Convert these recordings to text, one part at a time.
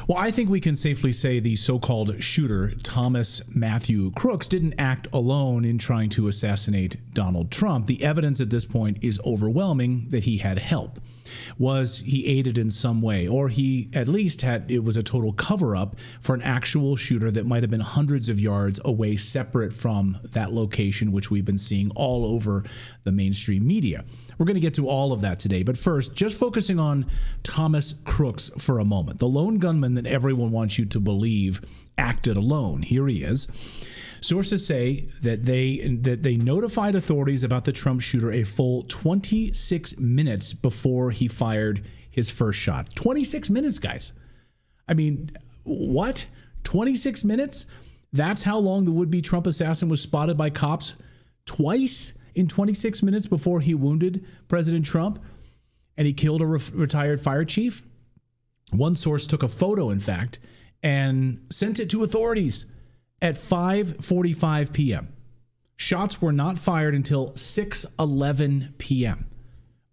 Well, I think we can safely say the so-called shooter, Thomas Matthew Crooks, didn't act alone in trying to assassinate Donald Trump. The evidence at this point is overwhelming that he had help. Was he aided in some way, or he at least it was a total cover-up for an actual shooter that might have been hundreds of yards away, separate from that location, which we've been seeing all over the mainstream media. We're going to get to all of that today, but first, just focusing on Thomas Crooks for a moment, the lone gunman that everyone wants you to believe acted alone. Here he is. Sources say that they notified authorities about the Trump shooter a full 26 minutes before he fired his first shot. 26 minutes, guys. I mean, what? 26 minutes? That's how long the would-be Trump assassin was spotted by cops twice in 26 minutes before he wounded President Trump and he killed a retired fire chief? One source took a photo, in fact, and sent it to authorities at 5:45 p.m. Shots were not fired until 6:11 p.m.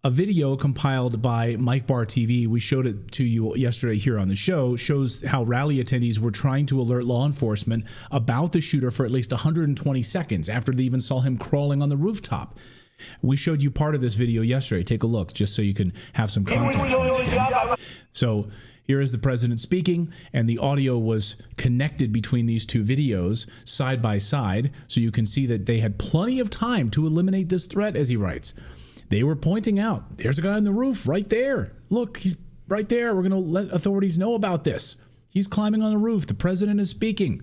A video compiled by Mike Bar TV, we showed it to you yesterday here on the show, shows how rally attendees were trying to alert law enforcement about the shooter for at least 120 seconds after they even saw him crawling on the rooftop. We showed you part of this video yesterday. Take a look just so you can have some context. So here is the president speaking, and the audio was connected between these two videos side by side, so you can see that they had plenty of time to eliminate this threat, as he writes. They were pointing out, there's a guy on the roof right there. Look, he's right there. We're going to let authorities know about this. He's climbing on the roof. The president is speaking.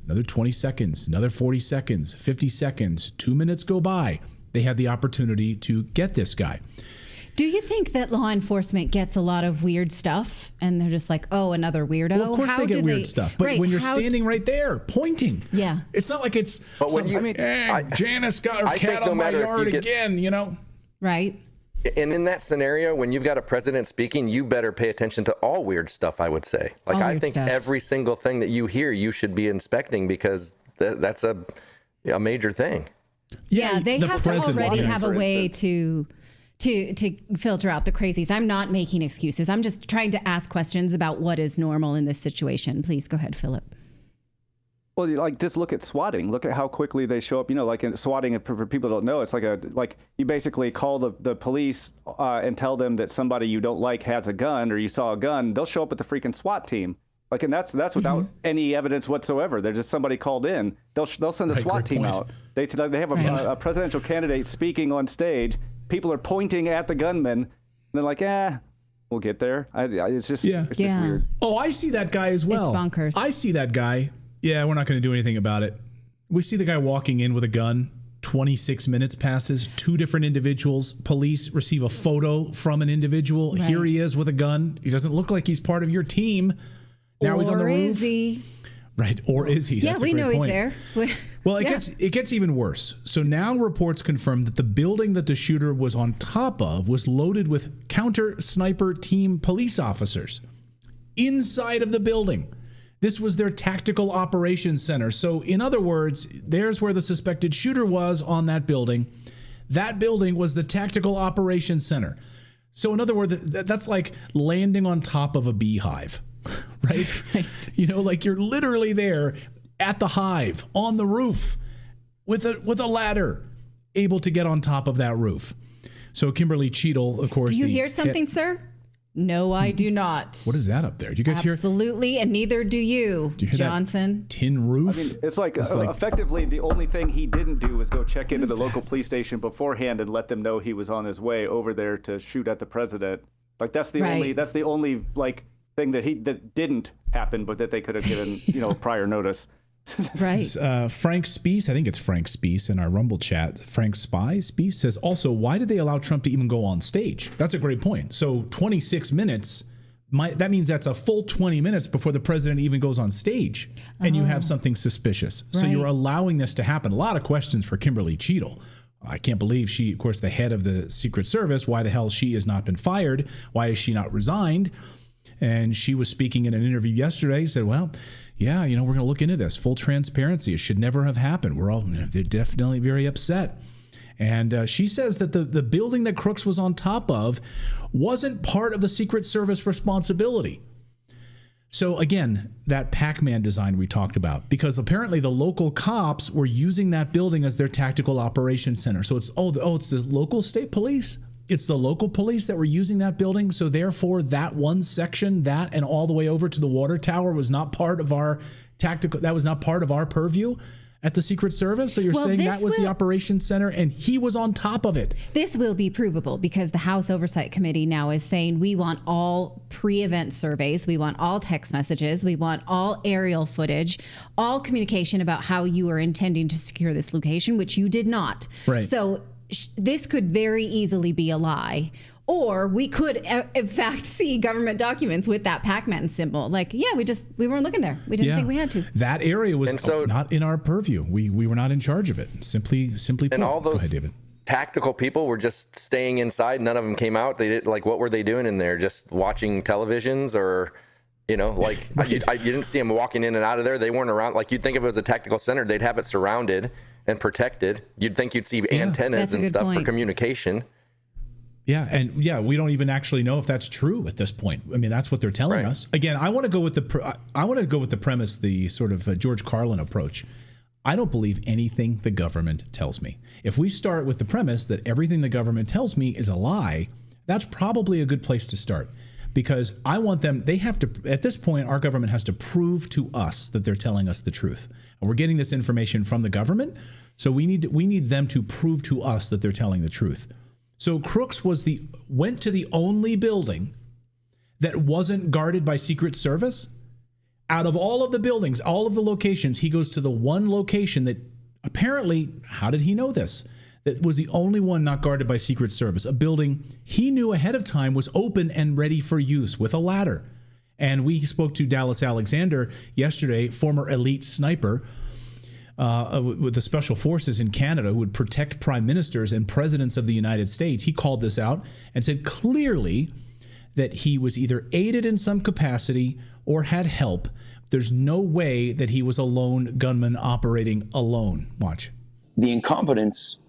Another 20 seconds, another 40 seconds, 50 seconds, 2 minutes go by. They had the opportunity to get this guy. Do you think that law enforcement gets a lot of weird stuff and they're just like, oh, another weirdo? Well, of course they get weird stuff. But when you're standing right there pointing, yeah, it's not like it's, but when Janice got her cat on my yard again, you know? Right. And in that scenario, when you've got a president speaking, you better pay attention to all weird stuff, I would say. Like, I think every single thing that you hear, you should be inspecting because that's a major thing. Yeah, they have to already have a way to filter out the crazies. I'm not making excuses. I'm just trying to ask questions about what is normal in this situation. Please go ahead, Philip. Well, like, just look at swatting. Look at how quickly they show up. You know, like in swatting, for people who don't know, it's like you basically call the police and tell them that somebody you don't like has a gun or you saw a gun. They'll show up with the freaking SWAT team. Like, and that's without any evidence whatsoever. They're just somebody called in. They'll send the SWAT team out. They have a presidential candidate speaking on stage. People are pointing at the gunman. And they're like, we'll get there. It's just weird. Oh, I see that guy as well. It's bonkers. I see that guy. Yeah, we're not going to do anything about it. We see the guy walking in with a gun. 26 minutes passes. 2 different individuals. Police receive a photo from an individual. Right. Here he is with a gun. He doesn't look like he's part of your team. Now he's on the roof. Or is he? Right. Or is he? Yeah, we know he's there. Well, it gets even worse. So now reports confirm that the building that the shooter was on top of was loaded with counter sniper team police officers inside of the building. This was their tactical operations center. So in other words, there's where the suspected shooter was on that building. That building was the tactical operations center. So in other words, that's like landing on top of a beehive, right? You know, like you're literally there at the hive on the roof with a ladder, able to get on top of that roof. So Kimberly Cheadle, of course. Do you hear something, sir? No, I do not. What is that up there? Do you guys hear? Absolutely, and neither do you, Johnson. That tin roof? I mean, it's like effectively the only thing he didn't do was go check into the local police station beforehand and let them know he was on his way over there to shoot at the president. Like that's the only like thing that didn't happen, but that they could have given prior notice. Right. Frank Speece, I think it's Frank Speece in our Rumble chat. Frank Speece says, also, why did they allow Trump to even go on stage? That's a great point. So 26 minutes, that means that's a full 20 minutes before the president even goes on stage and you have something suspicious. Right. So you're allowing this to happen. A lot of questions for Kimberly Cheadle. I can't believe she, of course, the head of the Secret Service, why the hell she has not been fired? Why is she not resigned? And she was speaking in an interview yesterday, said, well, yeah, we're going to look into this. Full transparency. It should never have happened. They're definitely very upset. And she says that the building that Crooks was on top of wasn't part of the Secret Service responsibility. So again, that Pac-Man design we talked about, because apparently the local cops were using that building as their tactical operations center. So it's it's the local state police. It's the local police that were using that building. So therefore, that one section, that and all the way over to the water tower was not part of our tactical. That was not part of our purview at the Secret Service. So you're saying that was the operations center and he was on top of it. This will be provable because the House Oversight Committee now is saying we want all pre-event surveys. We want all text messages. We want all aerial footage, all communication about how you are intending to secure this location, which you did not. Right. So this could very easily be a lie. Or we could, in fact, see government documents with that Pac-Man symbol. Like, we weren't looking there. We didn't think we had to. That area was not in our purview. We were not in charge of it. Simply put. And all those Go ahead, David. Tactical people were just staying inside. None of them came out. They did, what were they doing in there? Just watching televisions or, right. you didn't see them walking in and out of there. They weren't around. Like, you'd think if it was a tactical center, they'd have it surrounded and protected. You'd think you'd see antennas and stuff for communication. Yeah, and we don't even actually know if that's true at this point. I mean, that's what they're telling us. Again, I want to go with the premise, the sort of George Carlin approach. I don't believe anything the government tells me. If we start with the premise that everything the government tells me is a lie, that's probably a good place to start. Because I want them, they have to, at this point, our government has to prove to us that they're telling us the truth. And we're getting this information from the government, so we need them to prove to us that they're telling the truth. So Crooks went to the only building that wasn't guarded by Secret Service. Out of all of the buildings, all of the locations, he goes to the one location that apparently, how did he know this? That was the only one not guarded by Secret Service. A building he knew ahead of time was open and ready for use with a ladder. And we spoke to Dallas Alexander yesterday, former elite sniper, with the special forces in Canada who would protect prime ministers and presidents of the United States. He called this out and said clearly that he was either aided in some capacity or had help. There's no way that he was a lone gunman operating alone. Watch. The incompetence,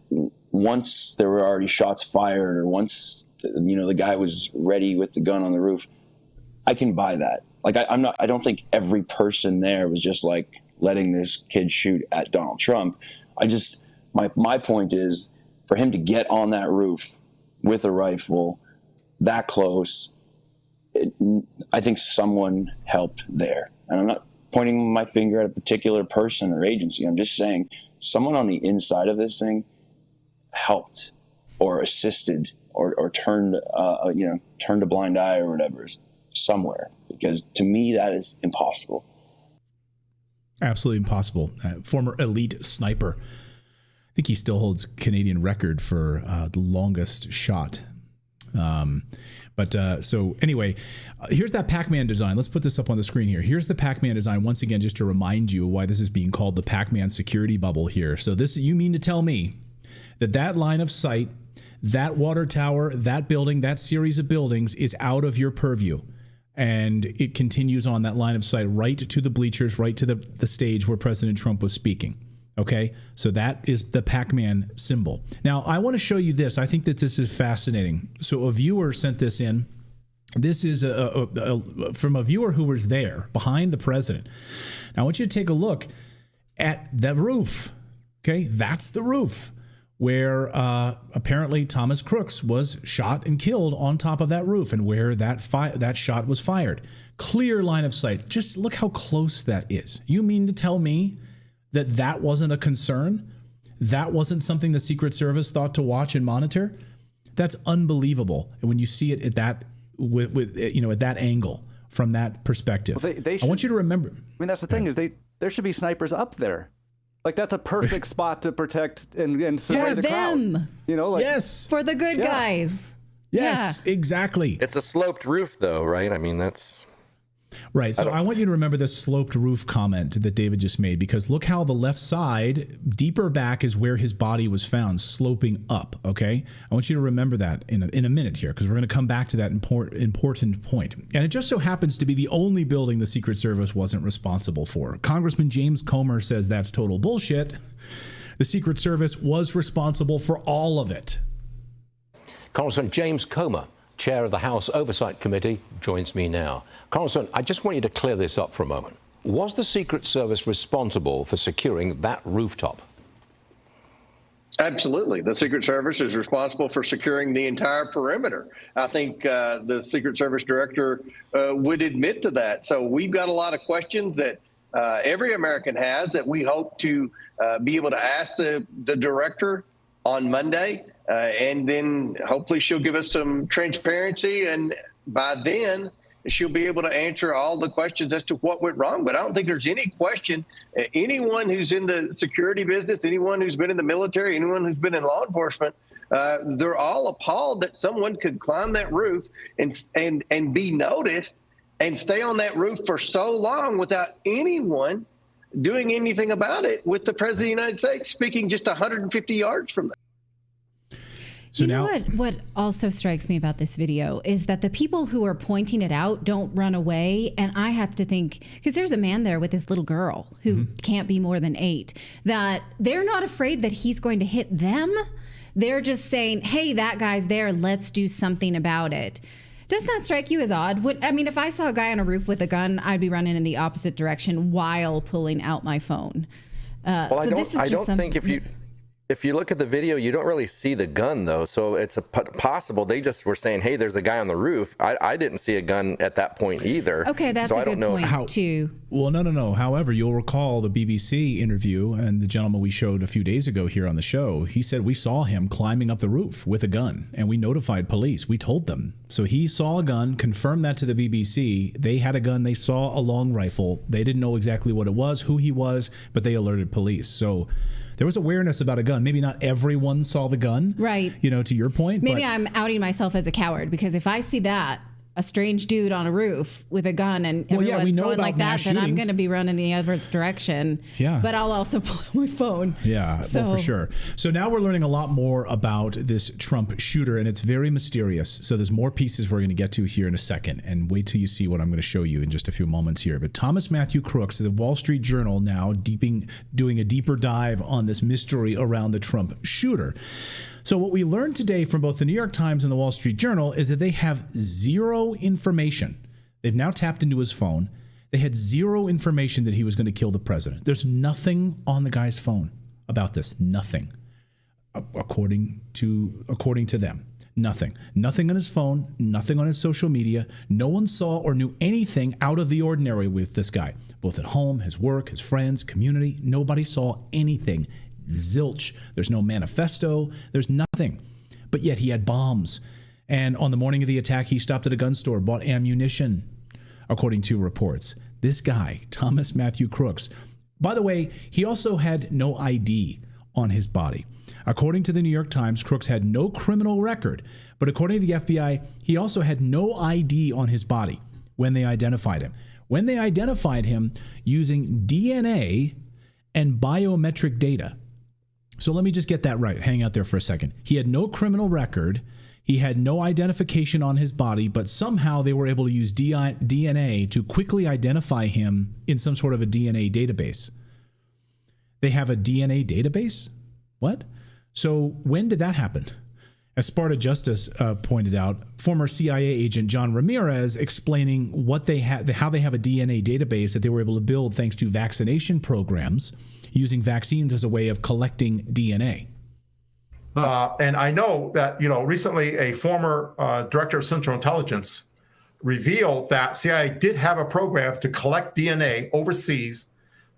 once there were already shots fired or once, the guy was ready with the gun on the roof, I can buy that. Like, I don't think every person there was just like, letting this kid shoot at Donald Trump. My point is for him to get on that roof with a rifle that close, I think someone helped there. And I'm not pointing my finger at a particular person or agency. I'm just saying someone on the inside of this thing helped or assisted or turned a blind eye or whatever somewhere, because to me that is impossible. Absolutely impossible. Former elite sniper. I think he still holds Canadian record for the longest shot. So anyway, here's that Pac-Man design. Let's put this up on the screen here. Here's the Pac-Man design once again, just to remind you why this is being called the Pac-Man security bubble here. So you mean to tell me that line of sight, that water tower, that building, that series of buildings is out of your purview? And it continues on that line of sight right to the bleachers, right to the stage where President Trump was speaking. Okay, so that is the Pac-Man symbol. Now, I want to show you this. I think that this is fascinating. So a viewer sent this in. This is from a viewer who was there behind the president. Now, I want you to take a look at the roof. Okay, that's the roof where apparently Thomas Crooks was shot and killed on top of that roof, and where that shot was fired. Clear line of sight. Just look how close that is. You mean to tell me that wasn't a concern? That wasn't something the Secret Service thought to watch and monitor? That's unbelievable. And when you see it at that at that angle, from that perspective, well, I want you to remember. I mean, that's the thing is there should be snipers up there. Like, that's a perfect spot to protect and survey the crowd. Yes, for the good guys. Yes, exactly. It's a sloped roof, though, right? I mean, that's right. So I want you to remember this sloped roof comment that David just made, because look how the left side, deeper back, is where his body was found, sloping up. Okay, I want you to remember that in a minute here, because we're going to come back to that important point. And it just so happens to be the only building the Secret Service wasn't responsible for. Congressman James Comer says that's total bullshit. The Secret Service was responsible for all of it. Congressman James Comer, chair of the House Oversight Committee, joins me now. Congressman, I just want you to clear this up for a moment. Was the Secret Service responsible for securing that rooftop? Absolutely. The Secret Service is responsible for securing the entire perimeter. I think the Secret Service director would admit to that. So we've got a lot of questions that every American has that we hope to be able to ask the director on Monday. And then hopefully she'll give us some transparency. And by then, she'll be able to answer all the questions as to what went wrong. But I don't think there's any question. Anyone who's in the security business, anyone who's been in the military, anyone who's been in law enforcement, they're all appalled that someone could climb that roof and be noticed and stay on that roof for so long without anyone doing anything about it, with the President of the United States speaking just 150 yards from there. So you know what also strikes me about this video is that the people who are pointing it out don't run away. And I have to think, because there's a man there with his little girl who can't be more than 8, that they're not afraid that he's going to hit them. They're just saying, hey, that guy's there. Let's do something about it. Doesn't that strike you as odd? I mean, if I saw a guy on a roof with a gun, I'd be running in the opposite direction while pulling out my phone. I don't think if you look at the video, you don't really see the gun, though. So it's possible they just were saying, hey, there's a guy on the roof. I didn't see a gun at that point either. Okay, that's so a good point, too. Well, no. However, you'll recall the BBC interview and the gentleman we showed a few days ago here on the show. He said we saw him climbing up the roof with a gun, and we notified police. We told them. So he saw a gun, confirmed that to the BBC. They had a gun. They saw a long rifle. They didn't know exactly what it was, who he was, but they alerted police. So there was awareness about a gun. Maybe not everyone saw the gun. Right. You know, to your point. Maybe I'm outing myself as a coward, because if I see that, a strange dude on a roof with a gun and everyone's going like that, then I'm going to be running the other direction. Yeah. But I'll also pull out my phone. Yeah, well, for sure. So now we're learning a lot more about this Trump shooter, and it's very mysterious. So there's more pieces we're going to get to here in a second, and wait till you see what I'm going to show you in just a few moments here. But Thomas Matthew Crooks, the Wall Street Journal, now doing a deeper dive on this mystery around the Trump shooter. So what we learned today from both the New York Times and the Wall Street Journal is that they have zero information. They've now tapped into his phone. They had zero information that he was going to kill the president. There's nothing on the guy's phone about this. Nothing. According to them. Nothing. Nothing on his phone. Nothing on his social media. No one saw or knew anything out of the ordinary with this guy. Both at home, his work, his friends, community. Nobody saw anything. Zilch. There's no manifesto. There's nothing. But yet he had bombs. And on the morning of the attack, he stopped at a gun store, bought ammunition, according to reports. This guy, Thomas Matthew Crooks, by the way, he also had no ID on his body. According to the New York Times, Crooks had no criminal record. But according to the FBI, he also had no ID on his body when they identified him. When they identified him using DNA and biometric data. So let me just get that right. Hang out there for a second. He had no criminal record. He had no identification on his body, but somehow they were able to use DNA to quickly identify him in some sort of a DNA database. They have a DNA database? What? So when did that happen? As Sparta Justice pointed out, former CIA agent John Ramirez explaining what they had, how they have a DNA database that they were able to build thanks to vaccination programs, using vaccines as a way of collecting DNA. And I know that, recently a former director of Central Intelligence revealed that CIA did have a program to collect DNA overseas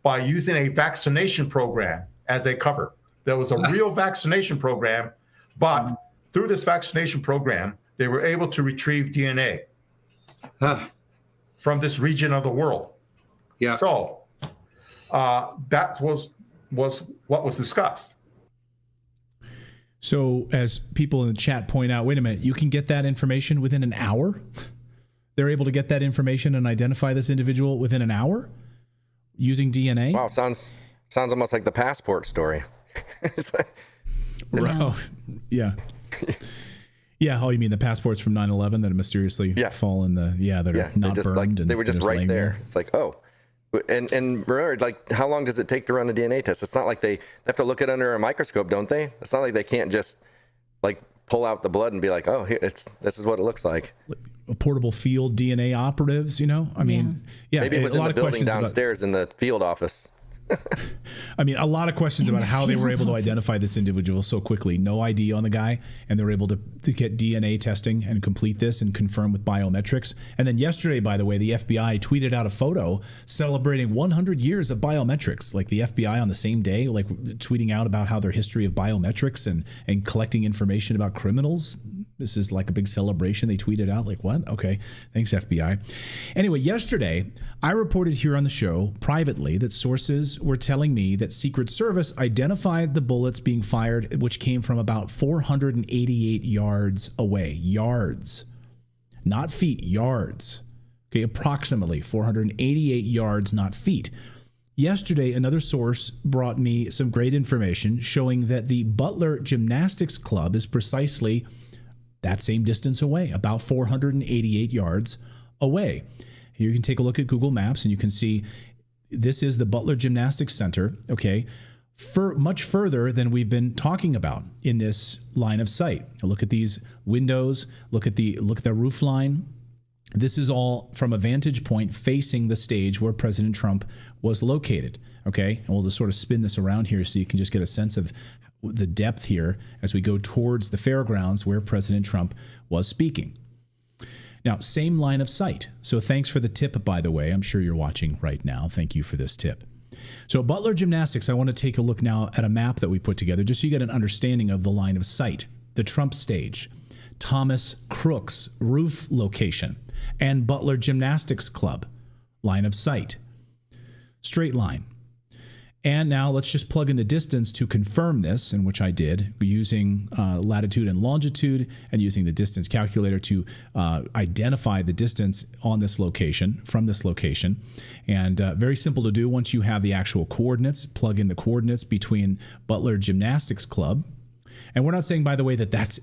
by using a vaccination program as a cover. There was a real vaccination program, but through this vaccination program, they were able to retrieve DNA from this region of the world. Yeah. So that was what was discussed. So as people in the chat point out, wait a minute, you can get that information within an hour? They're able to get that information and identify this individual within an hour using DNA? Wow, sounds almost like the passport story. It's like, oh, yeah. Yeah, oh, you mean the passports from 9/11 that mysteriously fall in the, that are not burned? They were just right there. It's like, oh. And remember, like, how long does it take to run a DNA test? It's not like they have to look it under a microscope, don't they? It's not like they can't just, like, pull out the blood and be like, oh, here, this is what it looks like. Portable field DNA operatives, you know? I mean, yeah, maybe it was a in lot the of building questions downstairs in the field office. I mean, a lot of questions about how they were able to identify this individual so quickly. No ID on the guy, and they're able to get DNA testing and complete this and confirm with biometrics. And then yesterday, by the way, the FBI tweeted out a photo celebrating 100 years of biometrics. Like the FBI on the same day, like tweeting out about how their history of biometrics and collecting information about criminals. This is like a big celebration. They tweeted out like, what? Okay, thanks, FBI. Anyway, yesterday, I reported here on the show privately that sources were telling me that Secret Service identified the bullets being fired, which came from about 488 yards away. Yards, not feet, yards. Okay, approximately 488 yards, not feet. Yesterday, another source brought me some great information showing that the Butler Gymnastics Club is precisely that same distance away, about 488 yards away. Here you can take a look at Google Maps and you can see this is the Butler Gymnastics Center, okay, much further than we've been talking about in this line of sight. Now look at these windows, look at the roof line. This is all from a vantage point facing the stage where President Trump was located, okay? And we'll just sort of spin this around here so you can just get a sense of the depth here as we go towards the fairgrounds where President Trump was speaking. Now, same line of sight. So thanks for the tip, by the way. I'm sure you're watching right now. Thank you for this tip. So Butler Gymnastics, I want to take a look now at a map that we put together just so you get an understanding of the line of sight. The Trump stage, Thomas Crooks roof location, and Butler Gymnastics Club, line of sight. Straight line. And now let's just plug in the distance to confirm this, in which I did, using latitude and longitude and using the distance calculator to identify the distance on this location, from this location. And very simple to do. Once you have the actual coordinates, plug in the coordinates between Butler Gymnastics Club. And we're not saying, by the way, that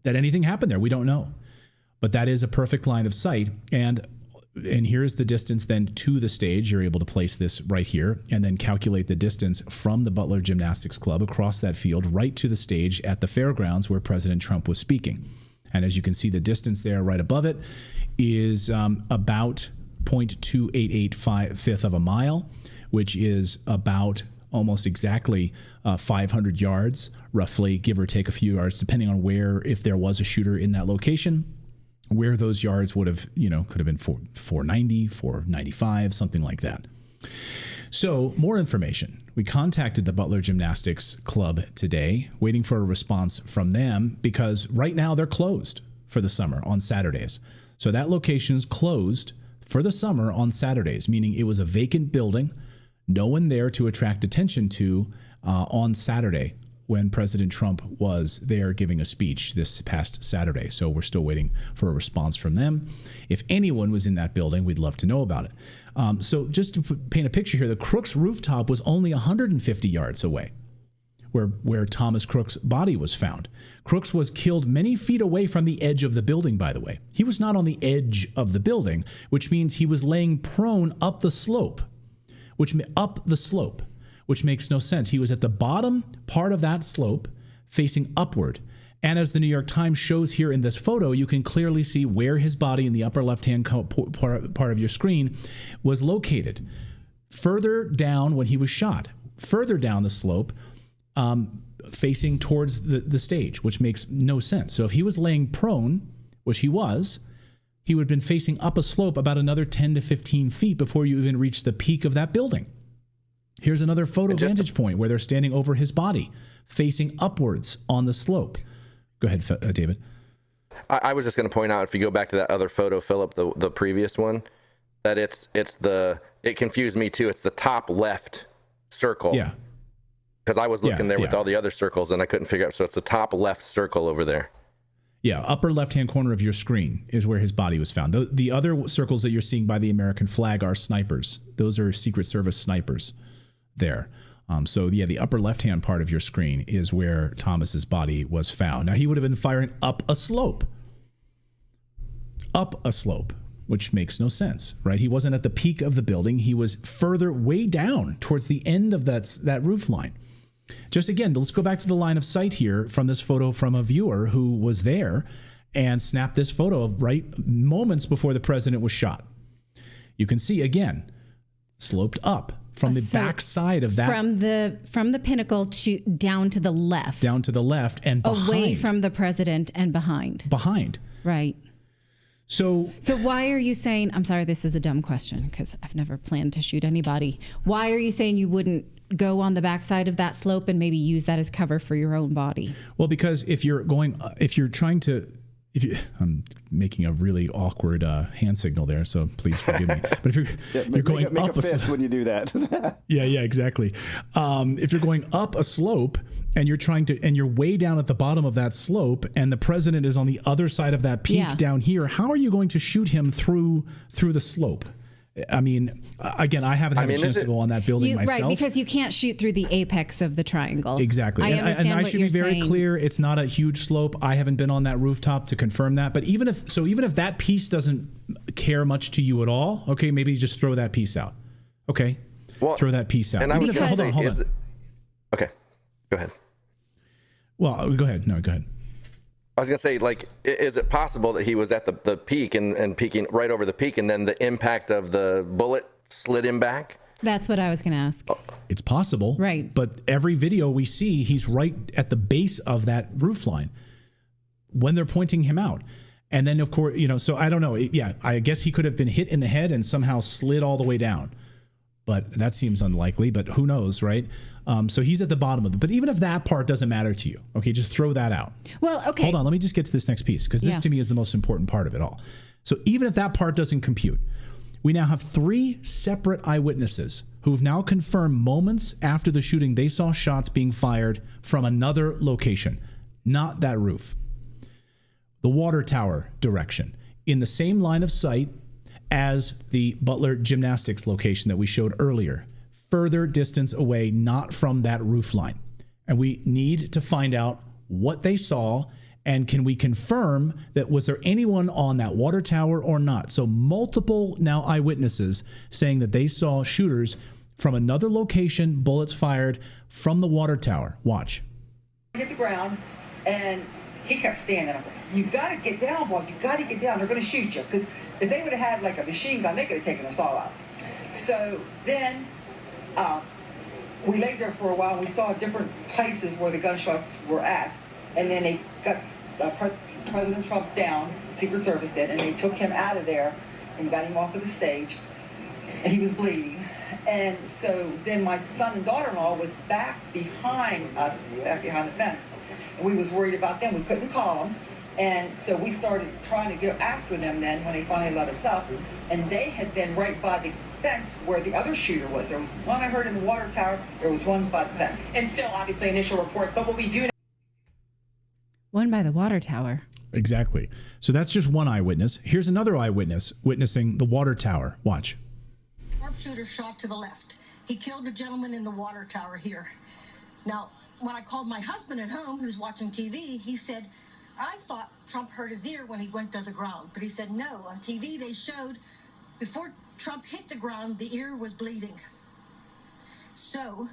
anything happened there. We don't know. But that is a perfect line of sight. And here's the distance then to the stage. You're able to place this right here and then calculate the distance from the Butler Gymnastics Club across that field right to the stage at the fairgrounds where President Trump was speaking. And as you can see, the distance there right above it is about 0.2885 of a mile, which is about almost exactly 500 yards, roughly, give or take a few yards, depending on where, if there was a shooter in that location, where those yards would have, could have been 490, 495, something like that. So more information. We contacted the Butler Gymnastics Club today, waiting for a response from them because right now they're closed for the summer on Saturdays. So that location is closed for the summer on Saturdays, meaning it was a vacant building, no one there to attract attention to on Saturday when President Trump was there giving a speech this past Saturday. So we're still waiting for a response from them. If anyone was in that building, we'd love to know about it. So just to paint a picture here, the Crooks rooftop was only 150 yards away where Thomas Crooks' body was found. Crooks was killed many feet away from the edge of the building, by the way. He was not on the edge of the building, which means he was laying prone up the slope, which makes no sense. He was at the bottom part of that slope facing upward. And as the New York Times shows here in this photo, you can clearly see where his body in the upper left-hand part of your screen was located. Further down when he was shot, further down the slope, facing towards the stage, which makes no sense. So if he was laying prone, which he would have been facing up a slope about another 10 to 15 feet before you even reach the peak of that building. Here's another photo vantage point where they're standing over his body, facing upwards on the slope. Go ahead, David. I was just going to point out, if you go back to that other photo, Philip, the previous one, that it confused me too. It's the top left circle. Yeah. Because I was looking with all the other circles and I couldn't figure out. So it's the top left circle over there. Yeah, upper left-hand corner of your screen is where his body was found. The other circles that you're seeing by the American flag are snipers. Those are Secret Service snipers there. The upper left-hand part of your screen is where Thomas's body was found. Now, he would have been firing up a slope, which makes no sense, right? He wasn't at the peak of the building. He was further way down towards the end of that roof line. Just again, let's go back to the line of sight here from this photo from a viewer who was there and snapped this photo of right moments before the president was shot. You can see again, sloped up from the back side of that. From the pinnacle to down to the left. Down to the left and behind. Away from the president and behind. Behind. Right. So why are you saying, I'm sorry, this is a dumb question because I've never planned to shoot anybody. Why are you saying you wouldn't go on the backside of that slope and maybe use that as cover for your own body? Well, because I'm making a really awkward hand signal there, so please forgive me. But if you're going make up a fist when you do that. yeah, exactly. If you're going up a slope and you're way down at the bottom of that slope, and the president is on the other side of that peak down here, how are you going to shoot him through the slope? I mean, again, I haven't had a chance to go on that building myself. Right, because you can't shoot through the apex of the triangle. Exactly. I understand and I what should you're be very saying. clear, it's not a huge slope. I haven't been on that rooftop to confirm that. But even if that piece doesn't care much to you at all, okay, maybe just throw that piece out. Okay, throw that piece out. And I was going to say, hold on. Okay, go ahead. Well, go ahead. No, go ahead. I was going to say, like, is it possible that he was at the peak and peaking right over the peak, and then the impact of the bullet slid him back? That's what I was going to ask. It's possible. Right. But every video we see, he's right at the base of that roof line when they're pointing him out. And then, of course, so I don't know. I guess he could have been hit in the head and somehow slid all the way down. But that seems unlikely, but who knows, right? So he's at the bottom of it. But even if that part doesn't matter to you, okay, just throw that out. Well, okay. Hold on, let me just get to this next piece, because this to me is the most important part of it all. So even if that part doesn't compute, we now have 3 separate eyewitnesses who have now confirmed moments after the shooting they saw shots being fired from another location, not that roof. The water tower direction, in the same line of sight as the Butler Gymnastics location that we showed earlier, further distance away, not from that roof line. And we need to find out what they saw, and can we confirm that was there anyone on that water tower or not? So multiple now eyewitnesses saying that they saw shooters from another location, bullets fired from the water tower. Watch. Hit the ground, and he kept standing. I was like, you got to get down, boy. You got to get down. They're going to shoot you. Because if they would have had like a machine gun, they could have taken us all out. So then we laid there for a while. We saw different places where the gunshots were at. And then they got President Trump down, the Secret Service did, and they took him out of there and got him off of the stage. And he was bleeding. And so then my son and daughter-in-law was back behind us, back behind the fence. And we was worried about them. We couldn't call them. And so we started trying to go after them then when they finally let us up. And they had been right by the fence where the other shooter was. There was one I heard in the water tower. There was one by the fence. And still, obviously, initial reports. But what we do... One by the water tower. Exactly. So that's just one eyewitness. Here's another eyewitness witnessing the water tower. Watch. Sharpshooter shot to the left. He killed the gentleman in the water tower here. Now, when I called my husband at home, who's watching TV, he said, I thought Trump hurt his ear when he went to the ground. But he said, no, on TV they showed before Trump hit the ground, the ear was bleeding. So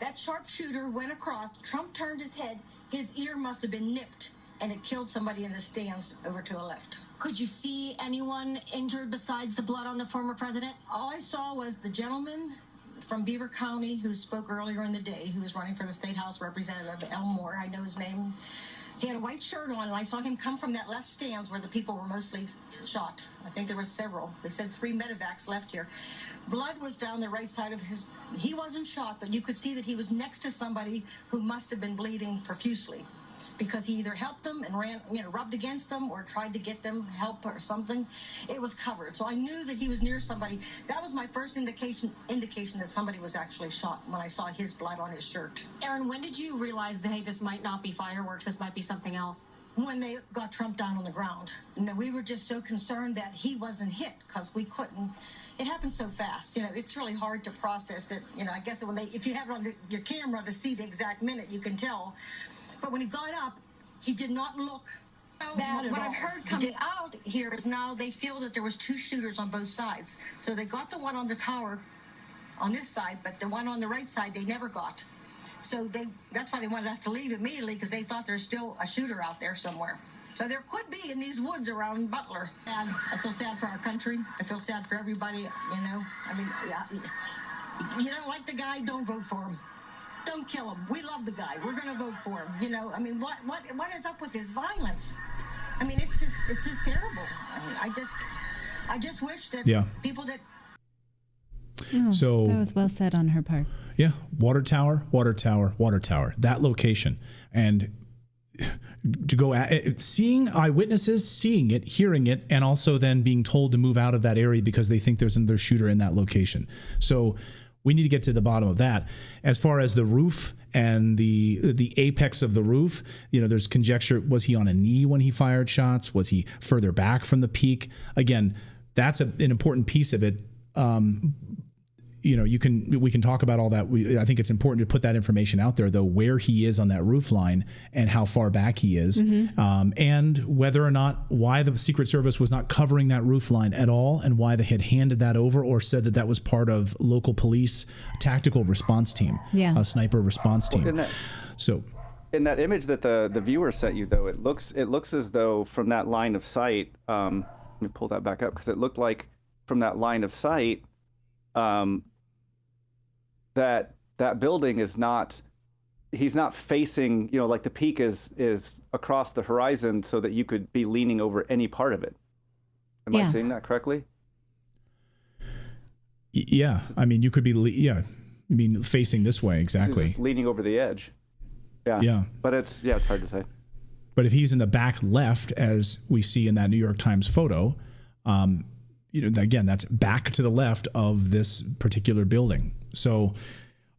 that sharpshooter went across, Trump turned his head, his ear must have been nipped, and it killed somebody in the stands over to the left. Could you see anyone injured besides the blood on the former president? All I saw was the gentleman from Beaver County who spoke earlier in the day, who was running for the State House Representative, Elmore, I know his name. He had a white shirt on, and I saw him come from that left stands where the people were mostly shot. I think there were several. They said 3 medevacs left here. Blood was down the right side of his... He wasn't shot, but you could see that he was next to somebody who must have been bleeding profusely, because he either helped them and ran, rubbed against them, or tried to get them help or something. It was covered. So I knew that he was near somebody. That was my first indication that somebody was actually shot, when I saw his blood on his shirt. Aaron, when did you realize that, hey, this might not be fireworks, this might be something else? When they got Trump down on the ground. And then we were just so concerned that he wasn't hit, because we couldn't. It happens so fast. It's really hard to process it. I guess if you have it on your camera to see the exact minute, you can tell. But when he got up, he did not look bad at all. What I've heard coming out here is now they feel that there was 2 shooters on both sides. So they got the one on the tower on this side, but the one on the right side they never got. So that's why they wanted us to leave immediately, because they thought there's still a shooter out there somewhere. So there could be in these woods around Butler. And I feel sad for our country. I feel sad for everybody, you know. I mean, you don't like the guy, don't vote for him. Don't kill him. We love the guy. We're going to vote for him. You know, I mean, what is up with his violence? I mean, it's just terrible. I mean, I just wish that people that. Oh, so that was well said on her part. Yeah, water tower. That location, and to go at seeing eyewitnesses, seeing it, hearing it, and also then being told to move out of that area because they think there's another shooter in that location. So we need to get to the bottom of that. As far as the roof and the apex of the roof, you know, there's conjecture. Was he on a knee when he fired shots? Was he further back from the peak? Again, that's an important piece of it. You know, we can talk about all that. I think it's important to put that information out there, though, where he is on that roof line and how far back he is, and whether or not why the Secret Service was not covering that roof line at all, and why they had handed that over or said that was part of local police tactical response team, a sniper response team. In that image that the viewer sent you, though, it looks as though from that line of sight. Let me pull that back up, because it looked like from that line of sight. That building is not, he's not facing, you know, like the peak is across the horizon so that you could be leaning over any part of it. Am I saying that correctly? Yeah. I mean, you could be, I mean, facing this way. Exactly. Just leaning over the edge. Yeah. Yeah. But it's hard to say. But if he's in the back left, as we see in that New York Times photo, you know, again, that's back to the left of this particular building. So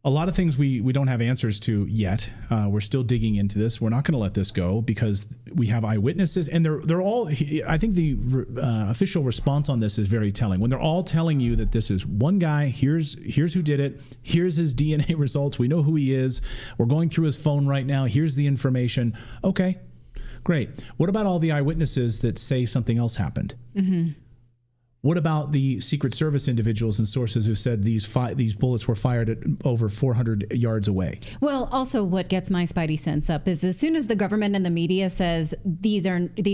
a lot of things we don't have answers to yet. We're still digging into this. We're not going to let this go because we have eyewitnesses, and they're all. I think the official response on this is very telling. When they're all telling you that this is one guy, here's who did it, here's his DNA results, we know who he is, we're going through his phone right now, here's the information. Okay, great. What about all the eyewitnesses that say something else happened? Mm-hmm. What about the Secret Service individuals and sources who said these bullets were fired at over 400 yards away? Well, also what gets my spidey sense up is as soon as the government and the media says these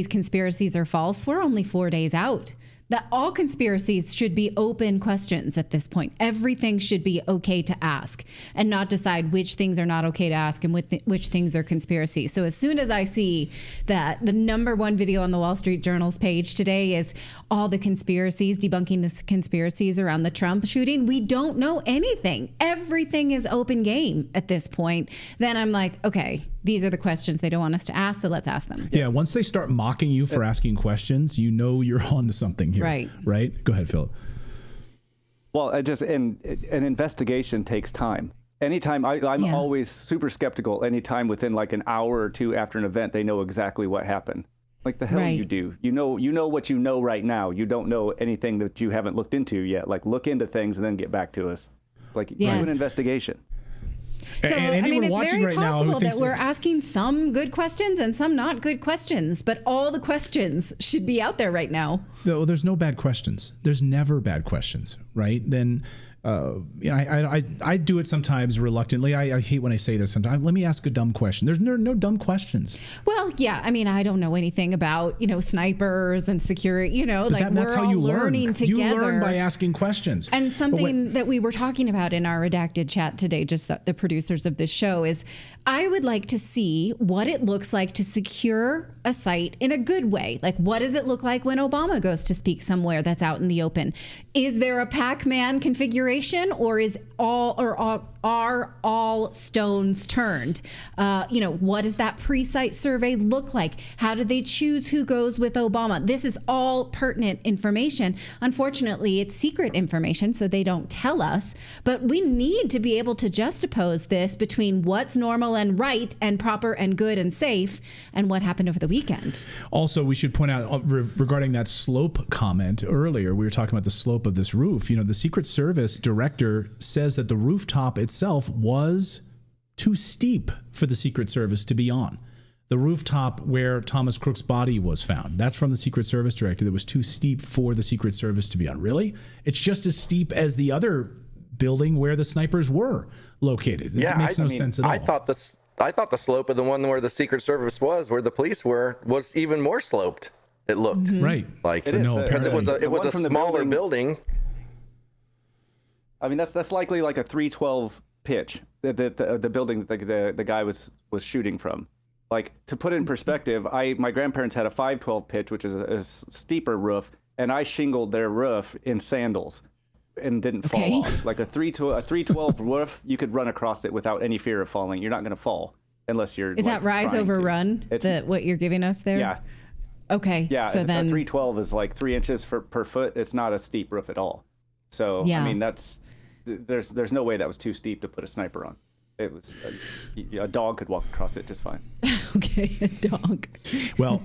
conspiracies are false, we're only 4 days out. That all conspiracies should be open questions at this point. Everything should be okay to ask and not decide which things are not okay to ask and which things are conspiracy. So as soon as I see that the #1 video on the Wall Street Journal's page today is all the conspiracies, debunking the conspiracies around the Trump shooting, we don't know anything. Everything is open game at this point. Then I'm like, okay, these are the questions they don't want us to ask, so let's ask them. Yeah, once they start mocking you for asking questions, you know you're on to something here. Right? Go ahead, Philip. Well, an investigation takes time. Anytime, I'm always super skeptical. Anytime within like an hour or two after an event, they know exactly what happened. Like the hell you do. You know what you know right now. You don't know anything that you haven't looked into yet. Like look into things and then get back to us. Like do an investigation. So, I mean, it's very possible that we're asking some good questions and some not good questions, but all the questions should be out there right now. Well, there's no bad questions. There's never bad questions, right? Then, I do it sometimes reluctantly. I hate when I say this sometimes. Let me ask a dumb question. There's no dumb questions. Well, yeah. I mean, I don't know anything about, snipers and security, but like that's we're how all you learning learn. together. You learn by asking questions. And something that we were talking about in our Redacted chat today, just the producers of this show, is I would like to see what it looks like to secure a site in a good way. Like, what does it look like when Obama goes to speak somewhere that's out in the open? Is there a Pac-Man configuration, or are all stones turned? What does that pre-site survey look like? How do they choose who goes with Obama? This is all pertinent information. Unfortunately, it's secret information, so they don't tell us. But we need to be able to juxtapose this between what's normal and right and proper and good and safe and what happened over the weekend. Also, we should point out regarding that slope comment earlier, we were talking about the slope of this roof. The Secret Service director says that the rooftop itself was too steep for the Secret Service to be on. The rooftop where Thomas Crook's body was found, that's from the Secret Service director. That was too steep for the Secret Service to be on. Really? It's just as steep as the other building where the snipers were located. It makes no sense at all. I thought the slope of the one where the Secret Service was, where the police were, was even more sloped. It looked right, like because it was a smaller building. I mean, that's likely like a 312 pitch. The building that the guy was shooting from. Like, to put it in perspective, my grandparents had a 512 pitch, which is a steeper roof, and I shingled their roof in sandals and didn't fall off. Like a 312 roof, you could run across it without any fear of falling. You're not going to fall unless you're. Is that rise over run? What you're giving us there? Yeah. Okay. Yeah. So then 312 is like 3 inches per foot. It's not a steep roof at all. So I mean, there's no way that was too steep to put a sniper on. It was a dog could walk across it just fine. Okay, a dog. Well,